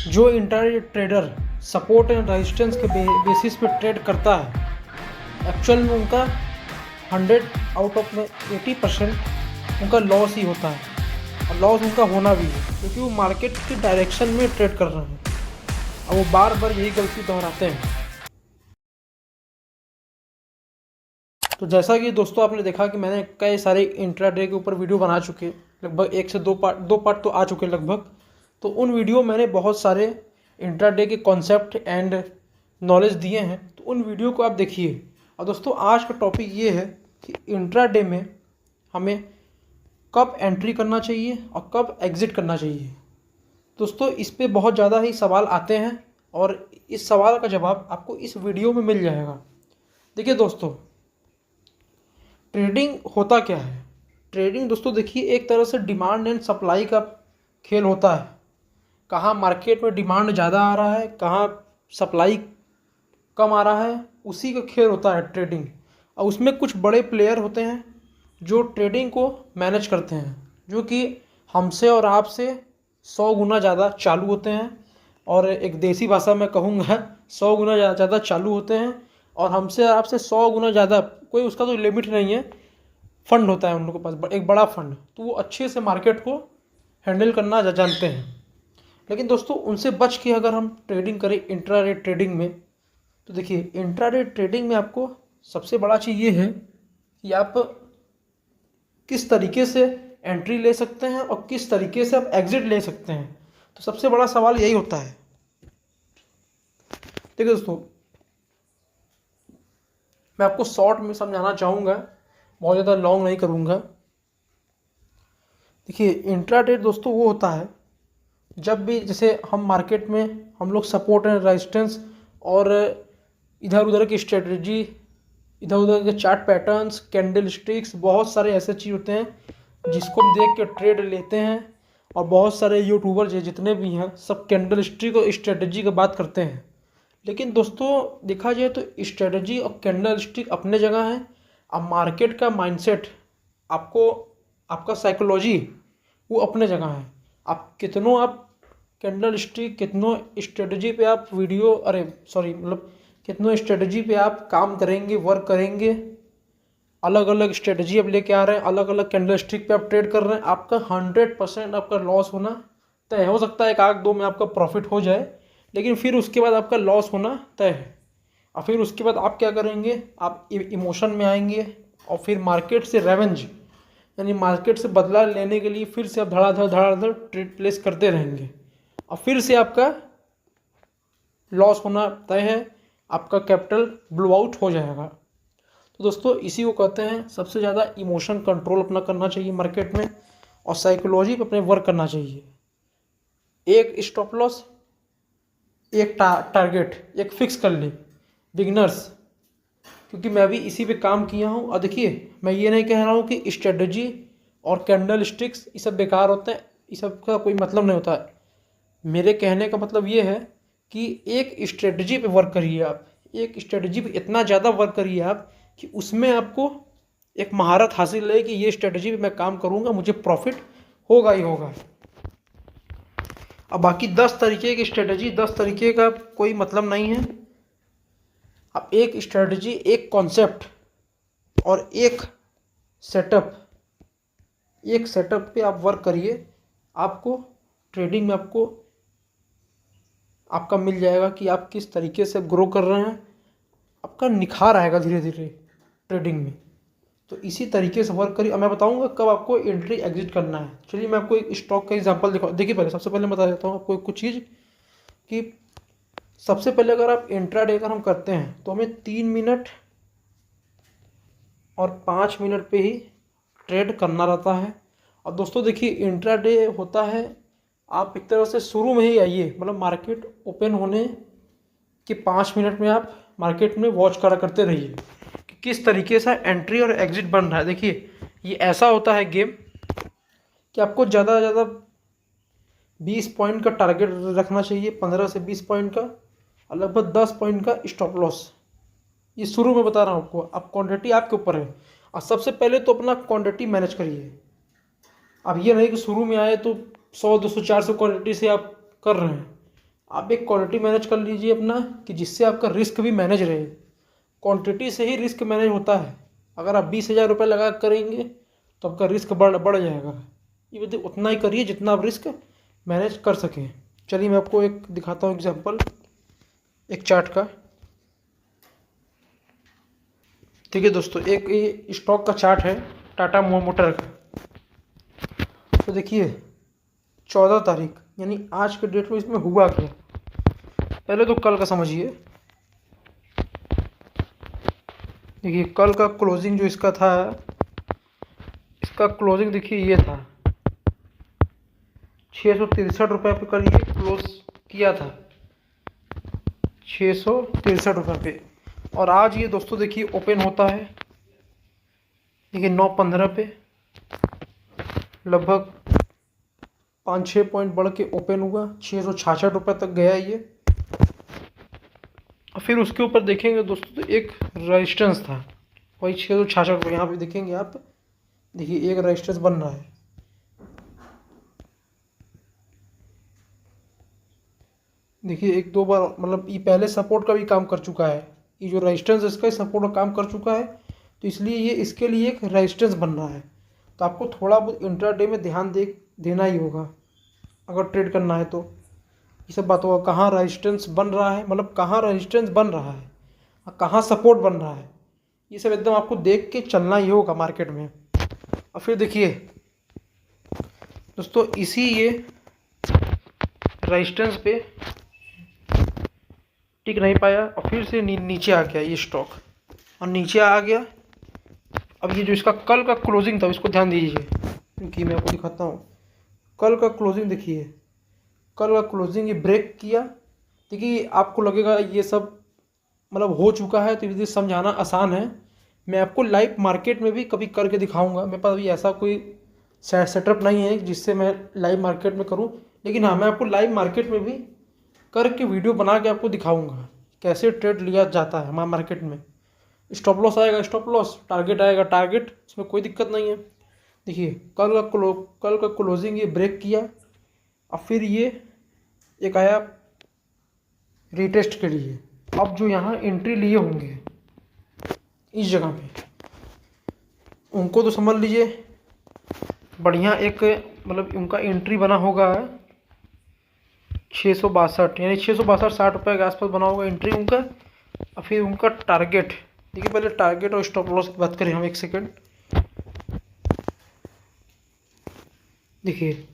जो intraday trader support and resistance के basis पे ट्रेड करता है, एक्चुअल में उनका 100 आउट ऑफ में 80% उनका लॉस ही होता है। और लॉस उनका होना भी है क्योंकि वो मार्केट की डायरेक्शन में ट्रेड कर रहे हैं और वो बार बार यही गलती दोहराते हैं। तो जैसा कि दोस्तों आपने देखा कि मैंने कई सारे इंट्राडे के ऊपर वीडियो बना चुके, लगभग 1 से 2 पार्ट तो आ चुके लगभग। तो उन वीडियो मैंने बहुत सारे इंट्राडे के कॉन्सेप्ट एंड नॉलेज दिए हैं, तो उन वीडियो को आप देखिए। और दोस्तों आज का टॉपिक ये है कि इंट्राडे में हमें कब एंट्री करना चाहिए और कब एग्ज़िट करना चाहिए। दोस्तों इस पे बहुत ज़्यादा ही सवाल आते हैं और इस सवाल का जवाब आपको इस वीडियो में मिल जाएगा। देखिए दोस्तों, ट्रेडिंग होता क्या है। ट्रेडिंग दोस्तों देखिए एक तरह से डिमांड एंड सप्लाई का खेल होता है। कहाँ मार्केट में डिमांड ज़्यादा आ रहा है, कहाँ सप्लाई कम आ रहा है, उसी का खेल होता है ट्रेडिंग। और उसमें कुछ बड़े प्लेयर होते हैं जो ट्रेडिंग को मैनेज करते हैं, जो कि हमसे और आपसे 100 गुना ज़्यादा चालू होते हैं। और एक देसी भाषा में कहूँगा 100 गुना ज़्यादा चालू होते हैं और हमसे आपसे 100 गुना ज़्यादा, कोई उसका तो लिमिट नहीं है, फंड होता है उन लोगों के पास, एक बड़ा फंड। तो वो अच्छे से मार्केट को हैंडल करना जानते हैं। लेकिन दोस्तों उनसे बच के अगर हम ट्रेडिंग करें इंट्राडे ट्रेडिंग में, तो देखिए इंट्राडे ट्रेडिंग में आपको सबसे बड़ा चीज़ ये है कि आप किस तरीके से एंट्री ले सकते हैं और किस तरीके से आप एग्ज़िट ले सकते हैं। तो सबसे बड़ा सवाल यही होता है। देखिए दोस्तों, मैं आपको शॉर्ट में समझाना चाहूँगा, बहुत ज़्यादा लॉन्ग नहीं करूँगा। देखिए इंट्राडे दोस्तों वो होता है जब भी जैसे हम मार्केट में हम लोग सपोर्ट एंड रेजिस्टेंस और इधर उधर की स्ट्रेटजी, इधर उधर के चार्ट पैटर्न्स, कैंडल स्टिक्स, बहुत सारे ऐसे चीज़ होते हैं जिसको हम देख के ट्रेड लेते हैं। और बहुत सारे यूट्यूबर जितने भी हैं सब कैंडल स्टिक और स्ट्रेटजी की बात करते हैं। लेकिन दोस्तों देखा जाए तो स्ट्रेटजी और कैंडल स्टिक अपने जगह है। अब मार्केट का माइंडसेट, आपको आपका साइकोलॉजी वो अपने जगह है। आप कैंडल स्टिक, कितनों स्ट्रेटजी पे आप कितनों स्ट्रेटजी पे आप काम करेंगे, वर्क करेंगे, अलग अलग स्ट्रेटजी अब लेके आ रहे हैं, अलग अलग कैंडल स्टिक पे आप ट्रेड कर रहे हैं, आपका 100% आपका लॉस होना तय हो सकता है। 1-2 में आपका प्रॉफिट हो जाए, लेकिन फिर उसके बाद आपका लॉस होना तय है। और फिर उसके बाद आप क्या करेंगे, आप इमोशन में आएंगे और फिर मार्केट से रेवेंज यानी मार्केट से बदला लेने के लिए फिर से आप धड़ाधड़ ट्रेड प्लेस करते रहेंगे और फिर से आपका लॉस होना तय है, आपका कैपिटल ब्लो आउट हो जाएगा। तो दोस्तों इसी को कहते हैं सबसे ज़्यादा इमोशन कंट्रोल अपना करना चाहिए मार्केट में और साइकोलॉजी पे अपने वर्क करना चाहिए। एक स्टॉप लॉस, एक टारगेट एक फिक्स कर ले बिगनर्स, क्योंकि मैं भी इसी पे काम किया हूँ। और देखिए मैं ये नहीं कह रहा हूँ कि स्ट्रेटजी और कैंडल स्टिक्स ये सब बेकार होते हैं, इस सब का कोई मतलब नहीं होता है। मेरे कहने का मतलब ये है कि एक स्ट्रेटजी पे वर्क करिए आप, एक स्ट्रेटजी पे इतना ज़्यादा वर्क करिए आप कि उसमें आपको एक महारत हासिल है कि ये स्ट्रेटजी पे मैं काम करूँगा, मुझे प्रॉफिट होगा ही होगा। अब बाकी 10 तरीके की स्ट्रेटजी, 10 तरीके का कोई मतलब नहीं है। अब एक स्ट्रेटजी, एक कॉन्सेप्ट और एक सेटअप पे आप वर्क करिए, आपको ट्रेडिंग में आपका मिल जाएगा कि आप किस तरीके से ग्रो कर रहे हैं, आपका निखार आएगा धीरे धीरे ट्रेडिंग में। तो इसी तरीके से वर्क करिए। मैं बताऊंगा कब आपको एंट्री एग्जिट करना है। चलिए मैं आपको एक स्टॉक का एग्जांपल दिखा। देखिए पहले सबसे पहले बता देता हूँ आपको कुछ चीज़ कि सबसे पहले अगर आप इंट्राडे अगर हम करते हैं तो हमें 3 मिनट और 5 मिनट पे ही ट्रेड करना रहता है। और दोस्तों देखिए इंट्राडे होता है, आप एक तरह से शुरू में ही आइए, मतलब मार्केट ओपन होने के 5 मिनट में आप मार्केट में वॉच करा करते रहिए कि किस तरीके से एंट्री और एग्जिट बन रहा है। देखिए ये ऐसा होता है गेम कि आपको ज़्यादा से ज़्यादा 20 पॉइंट का टारगेट रखना चाहिए, 15 से 20 पॉइंट का, और लगभग 10 पॉइंट का स्टॉप लॉस। ये शुरू में बता रहा हूँ आपको, अब क्वांटिटी आपके ऊपर है। और सबसे पहले तो अपना क्वांटिटी मैनेज करिए। अब ये नहीं कि शुरू में आए तो 100, 200, 400 क्वांटिटी से आप कर रहे हैं। आप एक क्वालिटी मैनेज कर लीजिए अपना, कि जिससे आपका रिस्क भी मैनेज रहे। क्वांटिटी से ही रिस्क मैनेज होता है। अगर आप 20,000 रुपये लगा करेंगे तो आपका रिस्क बढ़ जाएगा। ये मतलब उतना ही करिए जितना आप रिस्क मैनेज कर सकें। चलिए मैं आपको एक दिखाता हूँ एग्जांपल, एक चार्ट का। ठीक है दोस्तों, एक ये स्टॉक का चार्ट है टाटा मोटर का। तो देखिए 14 तारीख यानी आज के डेट में इसमें हुआ क्या। पहले तो कल का समझिए। देखिए कल का क्लोजिंग जो इसका था, इसका क्लोजिंग देखिए ये था 663 रुपये पे कल ये क्लोज किया था, 663 रुपये पे। और आज ये दोस्तों देखिए ओपन होता है, देखिए 9:15 पे लगभग 5-6 पॉइंट बढ़ के ओपन हुआ, 666 रुपये तक गया ये। और फिर उसके ऊपर देखेंगे दोस्तों तो एक रेजिस्टेंस था, वही 666 रुपये। यहाँ पे देखेंगे आप, देखिए एक रेजिस्टेंस बन रहा है। देखिए एक दो बार मतलब ये पहले सपोर्ट का भी काम कर चुका है। ये जो रेजिस्टेंस इसका सपोर्ट का काम कर चुका है, तो इसलिए ये इसके लिए एक रेजिस्टेंस बन रहा है। तो आपको थोड़ा बहुत इंट्राडे में ध्यान देना ही होगा अगर ट्रेड करना है तो। ये सब बात होगा, कहाँ रेजिस्टेंस बन रहा है, मतलब कहाँ रेजिस्टेंस बन रहा है और कहाँ सपोर्ट बन रहा है, ये सब एकदम आपको देख के चलना ही होगा मार्केट में। और फिर देखिए दोस्तों इसी ये रेजिस्टेंस पे टिक नहीं पाया और फिर से नीचे आ गया ये स्टॉक, और नीचे आ गया। अब ये जो इसका कल का क्लोजिंग था इसको ध्यान दीजिए, क्योंकि मैं आपको दिखाता हूँ कल का क्लोजिंग। देखिए कल का क्लोजिंग ये ब्रेक किया। देखिए आपको लगेगा ये सब मतलब हो चुका है तो ये समझाना आसान है। मैं आपको लाइव मार्केट में भी कभी करके दिखाऊंगा। मेरे पास अभी ऐसा कोई सेटअप नहीं है जिससे मैं लाइव मार्केट में करूं, लेकिन हाँ मैं आपको लाइव मार्केट में भी करके वीडियो बना के आपको दिखाऊंगा कैसे ट्रेड लिया जाता है हमारे मार्केट में। स्टॉप लॉस आएगा स्टॉप लॉस, टारगेट आएगा टारगेट, इसमें कोई दिक्कत नहीं है। देखिए कल का क्लोजिंग ये ब्रेक किया और फिर ये एक आया रीटेस्ट के लिए। अब जो यहाँ एंट्री लिए होंगे इस जगह पे, उनको तो समझ लीजिए बढ़िया एक मतलब उनका एंट्री बना होगा 662 यानी 662-60 रुपये के आसपास बना होगा एंट्री उनका। और फिर उनका टारगेट देखिए, पहले टारगेट और स्टॉप लॉस की बात करें हम, एक सेकंड। देखिए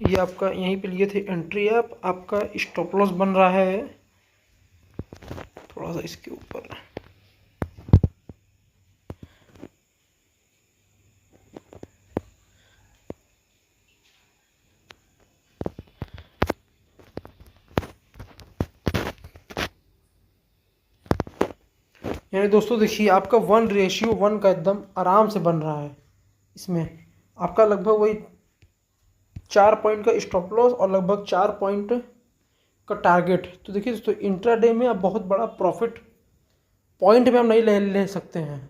ये आपका यहीं पे लिए थे एंट्री, आपका स्टॉप लॉस बन रहा है थोड़ा सा इसके ऊपर। यानी दोस्तों देखिए आपका 1:1 का एकदम आराम से बन रहा है। इसमें आपका लगभग वही 4 पॉइंट का स्टॉप लॉस और लगभग 4 पॉइंट का टारगेट। तो देखिए दोस्तों इंट्राडे में आप बहुत बड़ा प्रॉफिट पॉइंट में हम नहीं ले सकते हैं।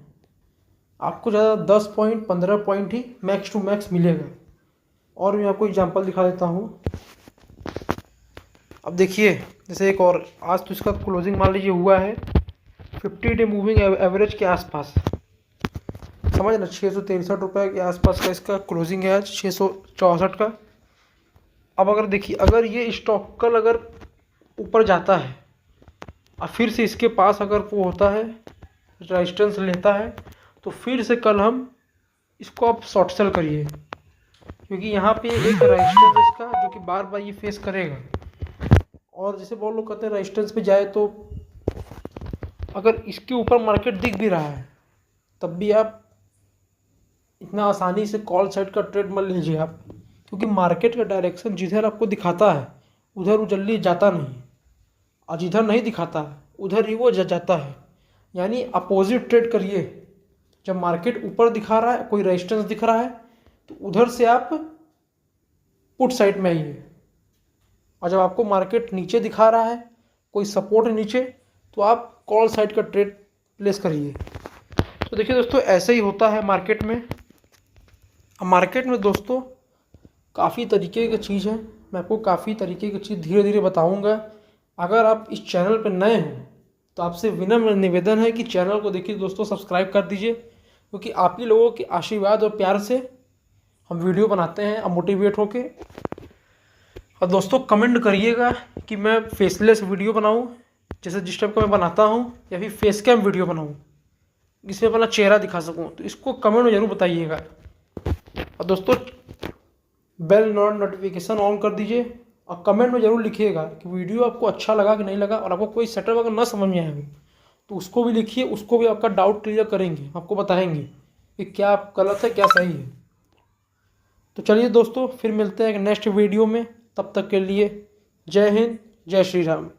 आपको ज़्यादा 10 पॉइंट 15 पॉइंट ही मैक्स टू मैक्स मिलेगा। और मैं आपको एग्जांपल दिखा देता हूँ। अब देखिए जैसे एक और, आज तो इसका क्लोजिंग मान लीजिए हुआ है 50 डे मूविंग एवरेज के आसपास, समझ ना 663 रुपये के आसपास का इसका क्लोजिंग है आज, 664 का। अब अगर देखिए अगर ये स्टॉक कल अगर ऊपर जाता है और फिर से इसके पास अगर वो होता है रेजिस्टेंस लेता है, तो फिर से कल हम इसको आप शॉर्ट सेल करिए, क्योंकि यहाँ पे एक रेजिस्टेंस इसका जो कि बार बार ये फेस करेगा। और जैसे बहुत लोग कहते हैं रेजिस्टेंस पे जाए, तो अगर इसके ऊपर मार्केट दिख भी रहा है तब भी आप इतना आसानी से कॉल साइड का ट्रेड मत लीजिए आप, क्योंकि मार्केट का डायरेक्शन जिधर आपको दिखाता है उधर वो जल्दी जाता नहीं, और जिधर नहीं दिखाता उधर ही वो जाता है। यानी अपोजिट ट्रेड करिए। जब मार्केट ऊपर दिखा रहा है, कोई रेजिस्टेंस दिख रहा है, तो उधर से आप पुट साइड में आइए, और जब आपको मार्केट नीचे दिखा रहा है, कोई सपोर्ट है नीचे, तो आप कॉल साइड का ट्रेड प्लेस करिए। तो देखिए दोस्तों ऐसे ही होता है मार्केट में। मार्केट में दोस्तों काफ़ी तरीके की चीज़ है, मैं आपको काफ़ी तरीके की चीज़ धीरे धीरे बताऊंगा। अगर आप इस चैनल पर नए हैं तो आपसे विनम्र निवेदन है कि चैनल को देखिए दोस्तों, सब्सक्राइब कर दीजिए, क्योंकि आप ही लोगों के आशीर्वाद और प्यार से हम वीडियो बनाते हैं अब मोटिवेट होके। और दोस्तों कमेंट करिएगा कि मैं फेसलेस वीडियो बनाऊं जैसे जिस टाइप का मैं बनाता हूं, या फिर फेस कैम वीडियो बनाऊं जिसमें अपना चेहरा दिखा सकूं, तो इसको कमेंट में ज़रूर बताइएगा। और दोस्तों बेल नोटिफिकेशन ऑन कर दीजिए और कमेंट में ज़रूर लिखिएगा कि वीडियो आपको अच्छा लगा कि नहीं लगा, और आपको कोई सेटअप अगर ना समझ में आया हो तो उसको भी लिखिए, उसको भी आपका डाउट क्लियर करेंगे, आपको बताएंगे कि क्या गलत है क्या सही है। तो चलिए दोस्तों फिर मिलते हैं एक नेक्स्ट वीडियो में, तब तक के लिए जय हिंद, जय श्री राम।